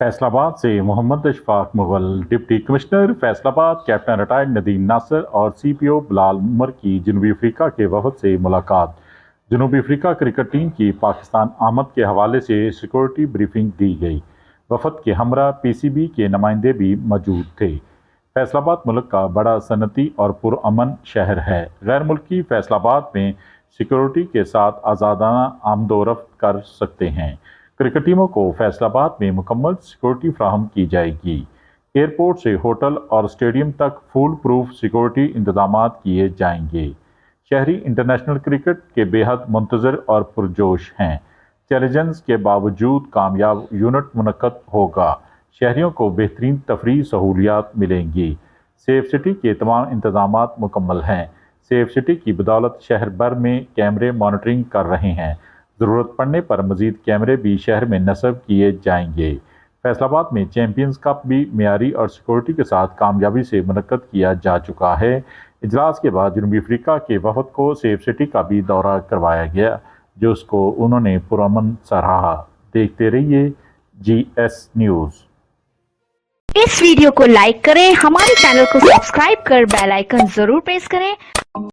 फैसलाबाद से Mohammad Ashfaq Mughal, deputy commissioner Faisalabad captain retired Nadeem Nasir और CPO Bilal Umar की जनूबी अफ्रीका के वफद से मुलाकात। जनूबी अफ्रीका क्रिकेट टीम की पाकिस्तान आमद के हवाले से सिक्योरिटी ब्रीफिंग दी गई। वफद के हमरा पीसीबी के नुमाइंदे भी मौजूद थे। फैसलाबाद मुल्क का बड़ा सनती और पुरअमन शहर है। गैर मुल्की फैसलाबाद में सिक्योरिटी के साथ आज़ादाना आमदोरफ्त कर सकते हैं। क्रिकेट टीमों को फैसलाबाद में मुकम्मल सिक्योरिटी फराहम की जाएगी। एयरपोर्ट से होटल और स्टेडियम तक फुल प्रूफ सिक्योरिटी इंतजाम किए जाएंगे। शहरी इंटरनेशनल क्रिकेट के बेहद मुंतजर और पुरजोश हैं। चैलेंजेस के बावजूद कामयाब यूनिट मुनक्कद होगा। शहरियों को बेहतरीन तफरीह सहूलियात मिलेंगी। सेफ सिटी के तमाम इंतजामात मुकम्मल हैं। सेफ सिटी की बदौलत शहर भर में कैमरे मॉनिटरिंग कर रहे हैं। ज़रूरत पड़ने पर मज़ीद कैमरे भी शहर में नस्ब किए जाएंगे। फैसलाबाद में चैंपियंस कप भी मियारी और सिक्योरिटी के साथ कामयाबी से मुनक्कद किया जा चुका है। इजलास के बाद जनूबी अफ्रीका के वफद को सेफ सिटी का भी दौरा करवाया गया, जो उसको उन्होंने पुरअमन सराहा। देखते रहिए GS न्यूज़। इस वीडियो को लाइक करें, हमारे चैनल को सब्सक्राइब कर बेल आइकन जरूर प्रेस करें।